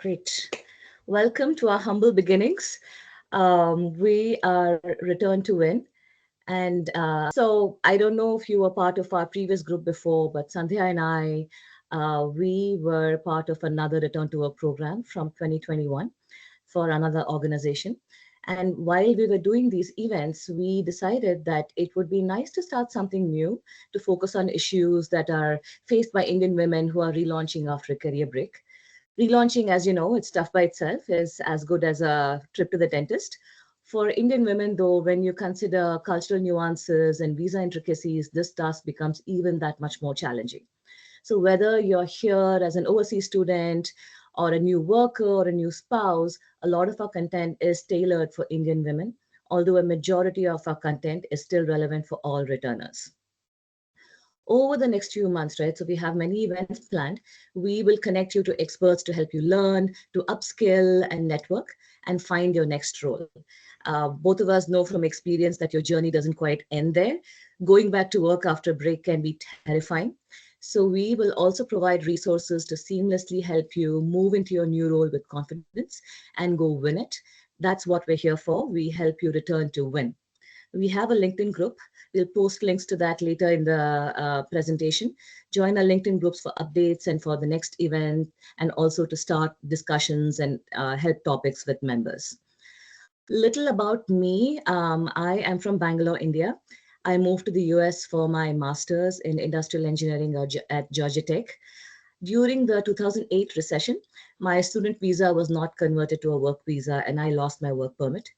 Great. Welcome to our humble beginnings. We are Return to Win. And so I don't know if you were part of our previous group before, but Sandhya and I, we were part of another Return to Work program from 2021 for another organization. And while we were doing these events, we decided that it would be nice to start something new to focus on issues that are faced by Indian women who are relaunching after a career break. Relaunching, as you know, it's tough by itself, is as good as a trip to the dentist. For Indian women, though, when you consider cultural nuances and visa intricacies, this task becomes even that much more challenging. So, whether you're here as an overseas student or a new worker or a new spouse, a lot of our content is tailored for Indian women, although a majority of our content is still relevant for all returners over the next few months, right? So we have many events planned. We will connect you to experts to help you learn, to upskill and network and find your next role. Both of us know from experience that your journey doesn't quite end there. Going back to work after a break can be terrifying. So we will also provide resources to seamlessly help you move into your new role with confidence and go win it. That's what we're here for. We help you return to win. We have a LinkedIn group. We'll post links to that later in the presentation. Join our LinkedIn groups for updates and for the next event, and also to start discussions and help topics with members. Little about me. I am from Bangalore, India. I moved to the US for my master's in industrial engineering at Georgia Tech. During the 2008 recession, my student visa was not converted to a work visa and I lost my work permit.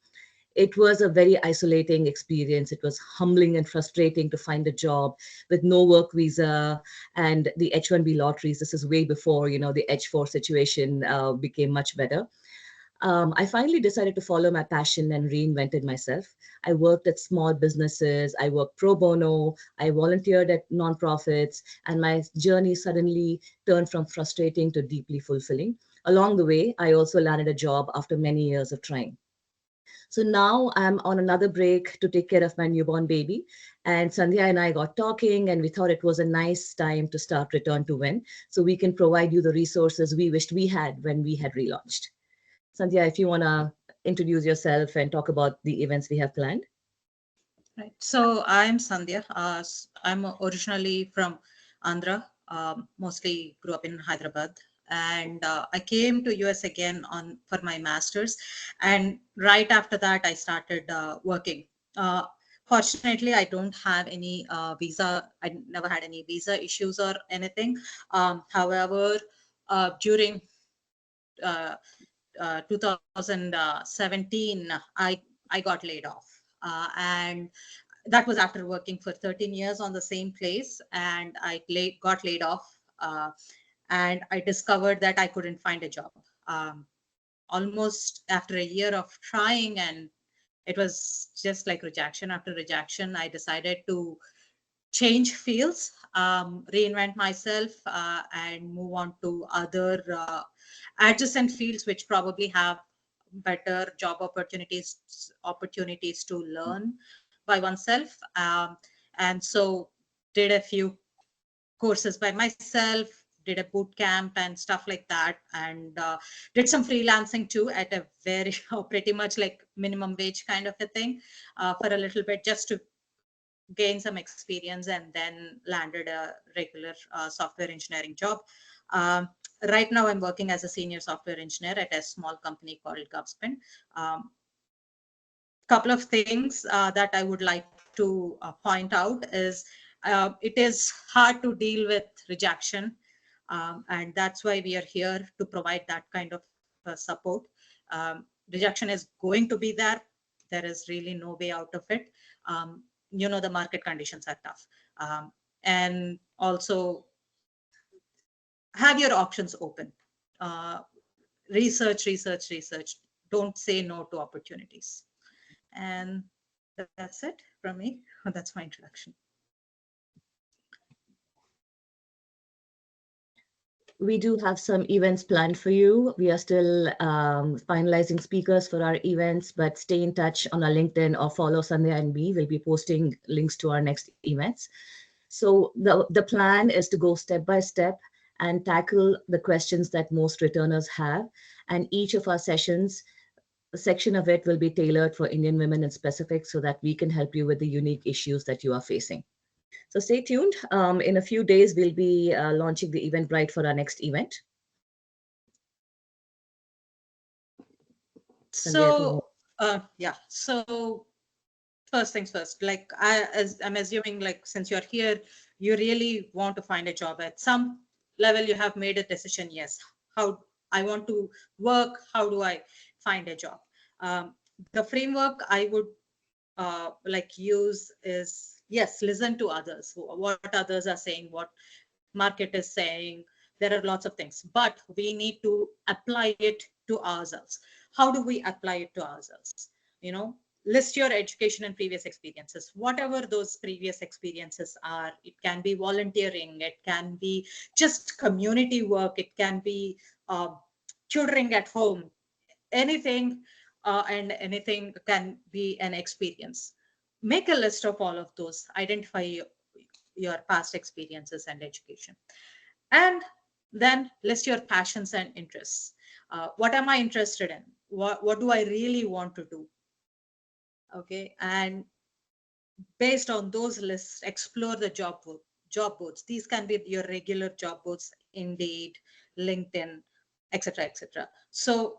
It was a very isolating experience. It was humbling and frustrating to find a job with no work visa and the H-1B lotteries. This is way before, the H-4 situation became much better. I finally decided to follow my passion and reinvented myself. I worked at small businesses, I worked pro bono, I volunteered at nonprofits, and my journey suddenly turned from frustrating to deeply fulfilling. Along the way, I also landed a job after many years of trying. So now I'm on another break to take care of my newborn baby. And Sandhya and I got talking, and we thought it was a nice time to start Return to Win so we can provide you the resources we wished we had when we had relaunched. Sandhya, if you want to introduce yourself and talk about the events we have planned. Right. So I'm Sandhya. I'm originally from Andhra, mostly grew up in Hyderabad. And I came to US again for my master's. And right after that, I started working. Uh, Fortunately, I don't have any visa. I never had any visa issues or anything. However, during uh, 2017, I got laid off. And that was after working for 13 years on the same place, and got laid off. And I discovered that I couldn't find a job. Almost after a year of trying, and it was just like rejection after rejection, I decided to change fields, reinvent myself, and move on to other adjacent fields which probably have better job opportunities to learn by oneself. And so did a few courses by myself, did a boot camp and stuff like that, and did some freelancing too at a very pretty much like minimum wage kind of a thing, for a little bit, just to gain some experience, and then landed a regular software engineering job. Um, right now, I'm working as a senior software engineer at a small company called GovSpin. Couple of things that I would like to point out is it is hard to deal with rejection, and that's why we are here to provide that kind of support. Rejection is going to be there. There is really no way out of it. The market conditions are tough, and also have your options open. Uh, research. Don't say no to opportunities. And that's it from me. That's my introduction. We do have some events planned for you. We are still finalizing speakers for our events, but stay in touch on our LinkedIn or follow Sandhya and me. We'll be posting links to our next events. So the plan is to go step by step and tackle the questions that most returners have. And each of our sessions, a section of it will be tailored for Indian women in specific so that we can help you with the unique issues that you are facing. So stay tuned. In a few days, we'll be launching the Eventbrite for our next event. Sandhya, go ahead. So, yeah. So first things first, like as I'm assuming, like since you're here, you really want to find a job. At some level you have made a decision. Yes, how I want to work, how do I find a job? The framework I would like use is, yes, listen to others, what others are saying, what market is saying. There are lots of things, but we need to apply it to ourselves. How do we apply it to ourselves? You know, list your education and previous experiences, whatever those previous experiences are. It can be volunteering, it can be just community work, it can be uh, tutoring at home, anything, and anything can be an experience. Make a list of all of those, identify your past experiences and education, and then list your passions and interests. What am I interested in? What do I really want to do? Okay, and based on those lists, explore the job boards. These can be your regular job boards, Indeed, LinkedIn, etc., etc. So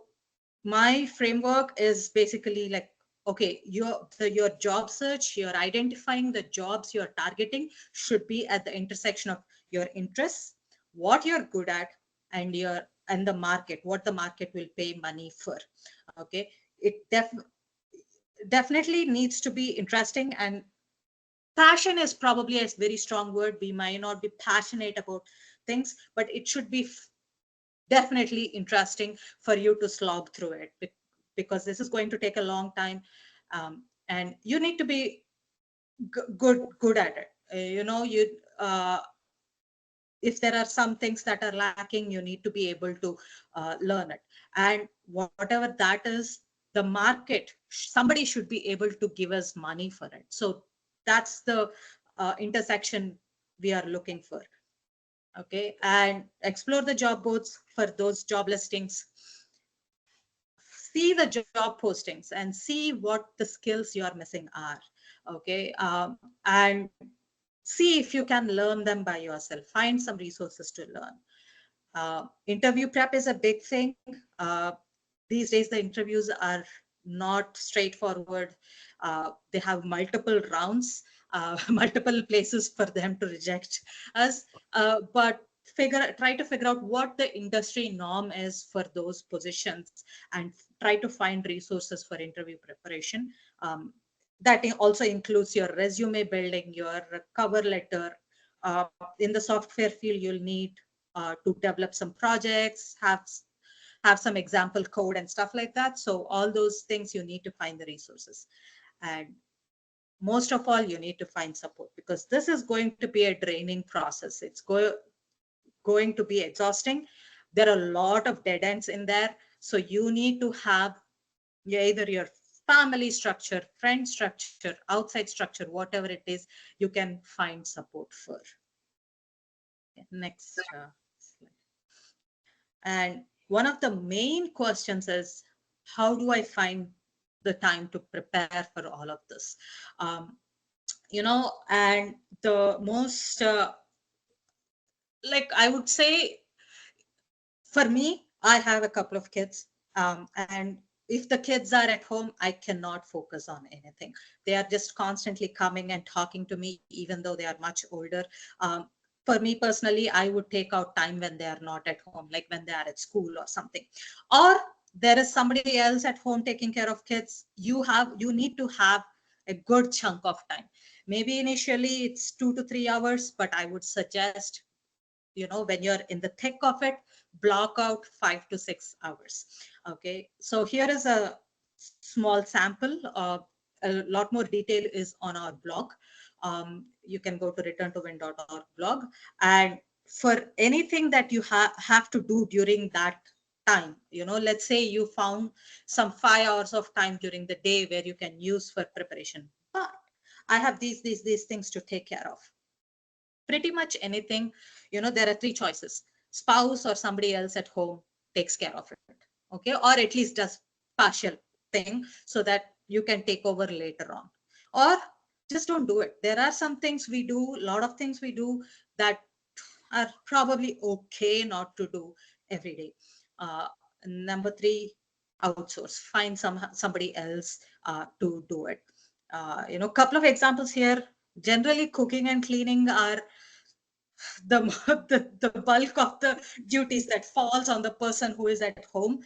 my framework is basically like, okay, your job search, you're identifying the jobs you're targeting should be at the intersection of your interests, what you're good at, and the market, what the market will pay money for. Okay, it definitely needs to be interesting, and passion is probably a very strong word. We might not be passionate about things, but it should be definitely interesting for you to slog through it, because this is going to take a long time, and you need to be good at it. You know, uh, if there are some things that are lacking, you need to be able to learn it, and whatever that is, the market, somebody should be able to give us money for it. So that's the intersection we are looking for. Okay, and explore the job boards for those job listings, see the job postings and see what the skills you are missing are. Okay, and see if you can learn them by yourself, find some resources to learn. Interview prep is a big thing. These days the interviews are not straightforward. They have multiple rounds, multiple places for them to reject us, but try to figure out what the industry norm is for those positions, and try to find resources for interview preparation. That also includes your resume building, your cover letter. In the software field, you'll need to develop some projects, have some example code and stuff like that. So all those things, you need to find the resources. And most of all, you need to find support, because this is going to be a draining process. It's going to be exhausting. There are a lot of dead ends in there. So you need to have either your family structure, friend structure, outside structure, whatever it is, you can find support for. Next slide. And one of the main questions is, how do I find the time to prepare for all of this? You know, and the most, like I would say, for me, I have a couple of kids, and if the kids are at home, I cannot focus on anything. They are just constantly coming and talking to me, even though they are much older. Um, for me personally, I would take out time when they are not at home, like when they are at school or something, or there is somebody else at home taking care of kids. You need to have a good chunk of time. Maybe initially it's 2 to 3 hours, but I would suggest, you know, when you're in the thick of it, block out 5 to 6 hours. Okay, so here is a small sample. A lot more detail is on our blog. You can go to returnToWin.org blog, and for anything that you have to do during that time, you know, let's say you found some 5 hours of time during the day where you can use for preparation, but I have these things to take care of. Pretty much anything. You know, there are three choices: spouse or somebody else at home takes care of it, okay, or at least does partial thing so that you can take over later on, or just don't do it. There are some things we do, a lot of things we do that are probably okay not to do every day. Number three, outsource, find somebody else to do it. Couple of examples here. Generally, cooking and cleaning are the, the bulk of the duties that falls on the person who is at home.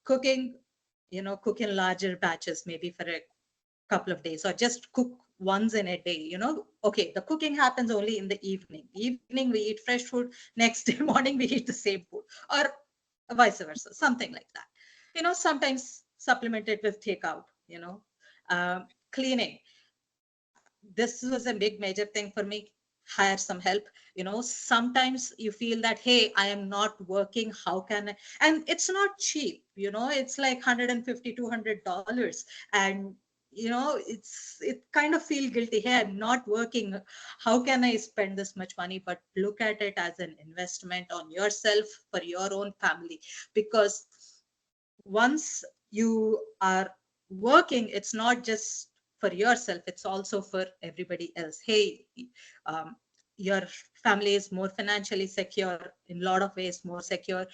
Cooking, cook in larger batches, maybe for a couple of days, or just cook once in a day. Okay, the cooking happens only in the evening we eat fresh food, next day morning we eat the same food, or vice versa, something like that. Sometimes supplemented with takeout. Cleaning, this was a big major thing for me. Hire some help. Sometimes you feel that, hey, I am not working, how can I? And it's not cheap. It's like 150 $200, and it kind of feel guilty. Hey, I'm not working, how can I spend this much money? But look at it as an investment on yourself, for your own family, because once you are working, it's not just for yourself, it's also for everybody else. Hey, um, your family is more financially secure, in a lot of ways more secure.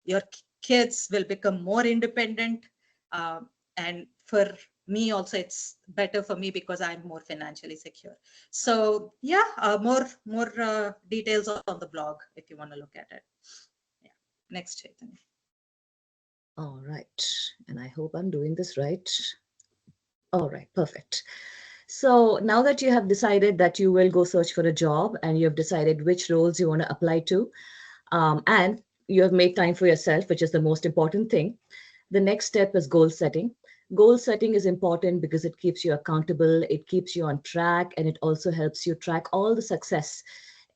Your kids will become more independent, and for me also, it's better for me because I'm more financially secure. So yeah, more details on the blog if you want to look at it. Yeah. Next, Chaitanya. All right. And I hope I'm doing this right. All right, perfect. So now that you have decided that you will go search for a job and you have decided which roles you want to apply to, and you have made time for yourself, which is the most important thing, the next step is goal setting. Goal setting is important because it keeps you accountable, it keeps you on track, and it also helps you track all the success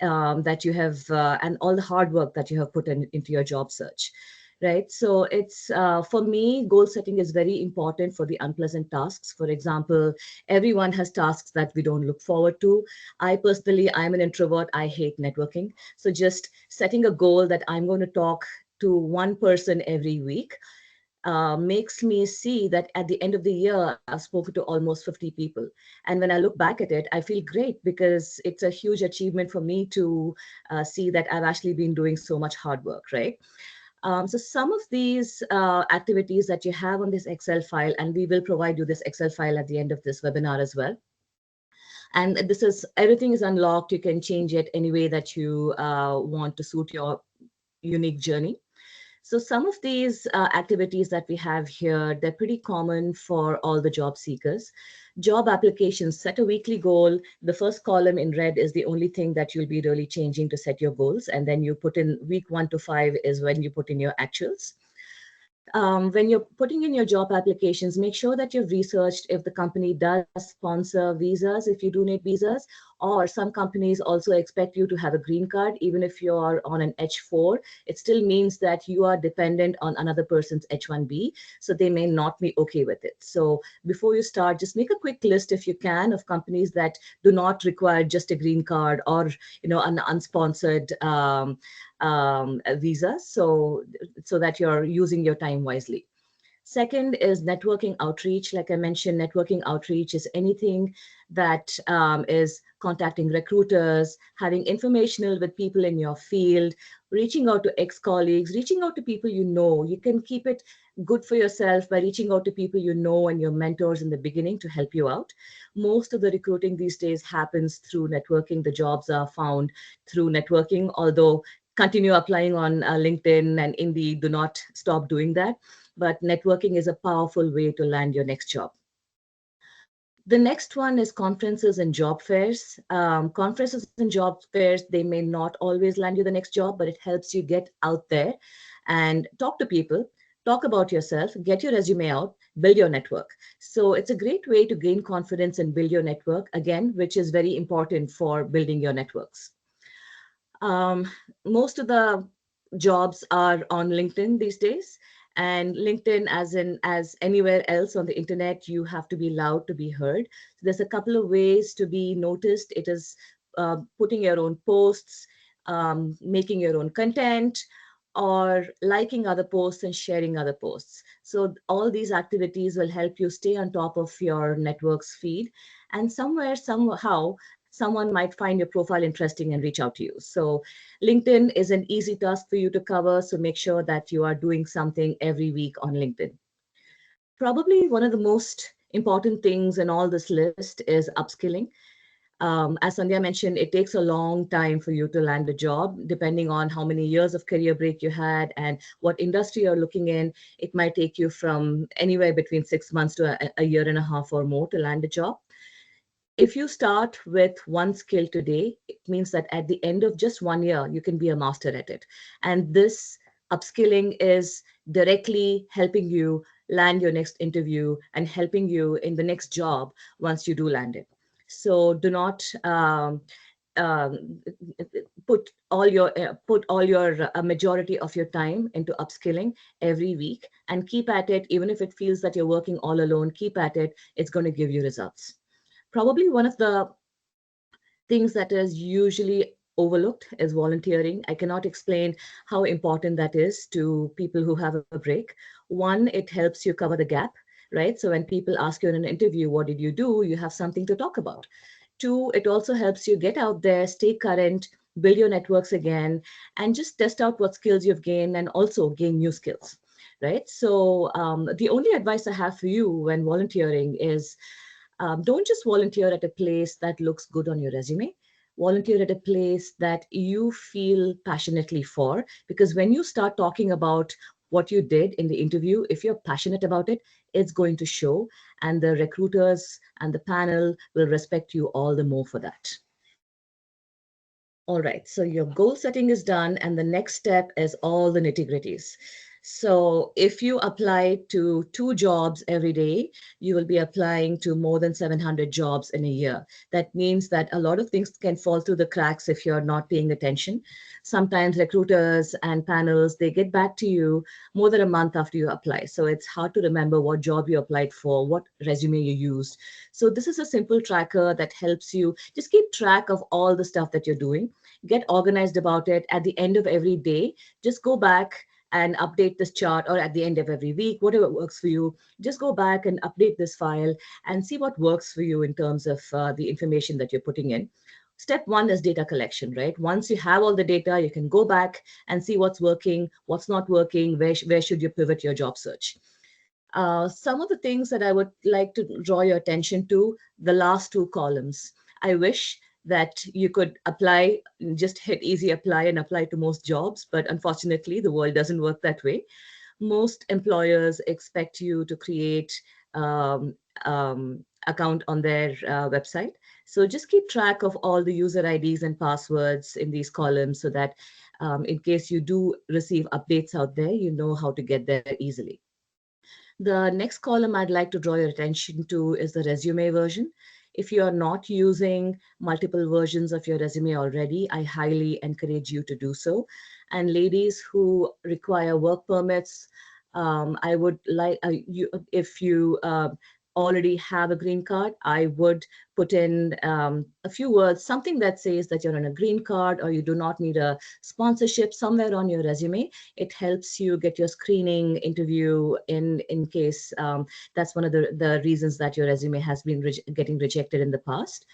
that you have and all the hard work that you have put into your job search. Right. So it's for me, goal setting is very important for the unpleasant tasks. For example, everyone has tasks that we don't look forward to. I personally, I'm an introvert. I hate networking. So just setting a goal that I'm going to talk to one person every week makes me see that at the end of the year, I've spoken to almost 50 people. And when I look back at it, I feel great because it's a huge achievement for me to see that I've actually been doing so much hard work, right? So some of these activities that you have on this Excel file, and we will provide you this Excel file at the end of this webinar as well. And this is, everything is unlocked. You can change it any way that you want to suit your unique journey. So some of these activities that we have here, they're pretty common for all the job seekers. Job applications, set a weekly goal. The first column in red is the only thing that you'll be really changing to set your goals. And then you put in week 1 to 5 is when you put in your actuals. When you're putting in your job applications, make sure that you've researched if the company does sponsor visas, if you do need visas, or some companies also expect you to have a green card. Even if you're on an H4, it still means that you are dependent on another person's H1B, so they may not be okay with it. So before you start, just make a quick list, if you can, of companies that do not require just a green card or an unsponsored visa, so that you're using your time wisely. Second is networking outreach. Like I mentioned, networking outreach is anything that is contacting recruiters, having informational with people in your field, reaching out to ex-colleagues, reaching out to people you know. You can keep it good for yourself by reaching out to people you know and your mentors in the beginning to help you out. Most of the recruiting these days happens through networking. The jobs are found through networking, although continue applying on LinkedIn and Indeed. Do not stop doing that. But networking is a powerful way to land your next job. The next one is conferences and job fairs. Conferences and job fairs, they may not always land you the next job, but it helps you get out there and talk to people, talk about yourself, get your resume out, build your network. So it's a great way to gain confidence and build your network, again, which is very important for building your networks. Most of the jobs are on LinkedIn these days. And LinkedIn, as anywhere else on the internet, you have to be loud to be heard. So there's a couple of ways to be noticed. It is putting your own posts, making your own content, or liking other posts and sharing other posts. So all these activities will help you stay on top of your network's feed. And somewhere, somehow, someone might find your profile interesting and reach out to you. So LinkedIn is an easy task for you to cover. So make sure that you are doing something every week on LinkedIn. Probably one of the most important things in all this list is upskilling. As Sandhya mentioned, it takes a long time for you to land a job, depending on how many years of career break you had and what industry you're looking in. It might take you from anywhere between 6 months to a year and a half or more to land a job. If you start with one skill today, it means that at the end of just 1 year, you can be a master at it. And this upskilling is directly helping you land your next interview and helping you in the next job once you do land it. So do not um, put all your majority of your time into upskilling every week, and keep at it. Even if it feels that you're working all alone, keep at it. It's going to give you results. Probably one of the things that is usually overlooked is volunteering. I cannot explain how important that is to people who have a break. One, it helps you cover the gap, right? So when people ask you in an interview, what did you do? You have something to talk about. Two, it also helps you get out there, stay current, build your networks again, and just test out what skills you've gained and also gain new skills, right? So the only advice I have for you when volunteering is don't just volunteer at a place that looks good on your resume. Volunteer at a place that you feel passionately for, because when you start talking about what you did in the interview, if you're passionate about it, it's going to show, and the recruiters and the panel will respect you all the more for that. All right, so your goal setting is done, and the next step is all the nitty gritties. So if you apply to 2 jobs every day, you will be applying to more than 700 jobs in a year. That means that a lot of things can fall through the cracks if you're not paying attention. Sometimes recruiters and panels, they get back to you more than a month after you apply. So it's hard to remember what job you applied for, what resume you used. So this is a simple tracker that helps you just keep track of all the stuff that you're doing, get organized about it. At the end of every day, just go back and update this chart, or at the end of every week, whatever works for you, just go back and update this file and see what works for you in terms of the information that you're putting in. Step one is data collection, right? Once you have all the data, you can go back and see what's working, what's not working, where should you pivot your job search. Some of the things that I would like to draw your attention to, the last 2 columns. I wish that you could apply, just hit easy apply and apply to most jobs, but unfortunately, the world doesn't work that way. Most employers expect you to create account on their website. So just keep track of all the user IDs and passwords in these columns so that in case you do receive updates out there, you know how to get there easily. The next column I'd like to draw your attention to is the resume version. If you are not using multiple versions of your resume already, I highly encourage you to do so. And ladies who require work permits, I would like you, if you already have a green card, I would put in a few words, something that says that you're on a green card or you do not need a sponsorship somewhere on your resume. It helps you get your screening interview in case that's one of the reasons that your resume has been getting rejected in the past.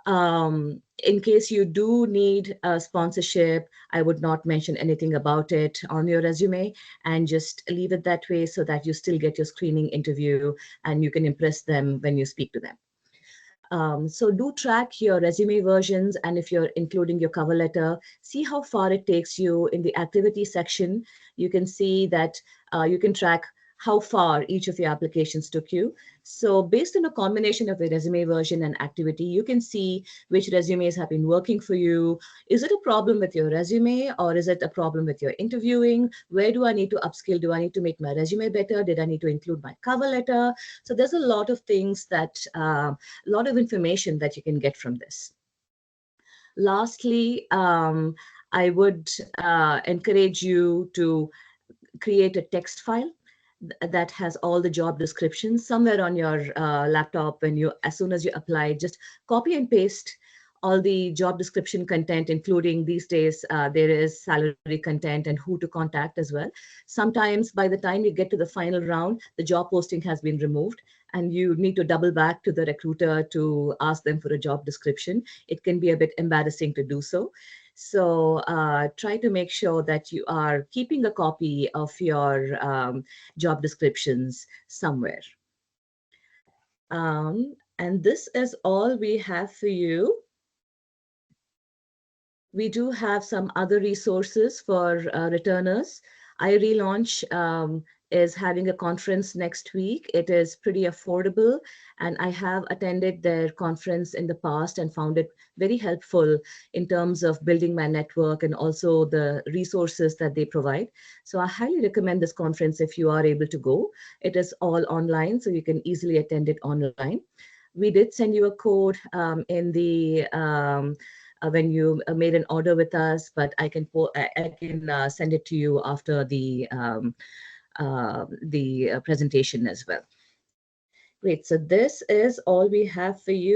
In case you do need a sponsorship, I would not mention anything about it on your resume and just leave it that way so that you still get your screening interview and you can impress them when you speak to them. So do track your resume versions, and if you're including your cover letter, see how far it takes you. In the activity section, you can see that you can track how far each of your applications took you. So based on a combination of a resume version and activity, you can see which resumes have been working for you. Is it a problem with your resume, or is it a problem with your interviewing? Where do I need to upskill? Do I need to make my resume better? Did I need to include my cover letter? So there's a lot of things that, a lot of information that you can get from this. Lastly, I would encourage you to create a text file that has all the job descriptions somewhere on your laptop. When you, as soon as you apply, just copy and paste all the job description content, including these days, there is salary content and who to contact as well. Sometimes by the time you get to the final round, the job posting has been removed and you need to double back to the recruiter to ask them for a job description. It can be a bit embarrassing to do so. So try to make sure that you are keeping a copy of your job descriptions somewhere. And this is all we have for you. We do have some other resources for returners. iRelaunch is having a conference next week. It is pretty affordable, and I have attended their conference in the past and found it very helpful in terms of building my network and also the resources that they provide. So I highly recommend this conference if you are able to go. It is all online, so you can easily attend it online. We did send you a code in the when you made an order with us, but I can send it to you after the presentation as well. Great. So this is all we have for you.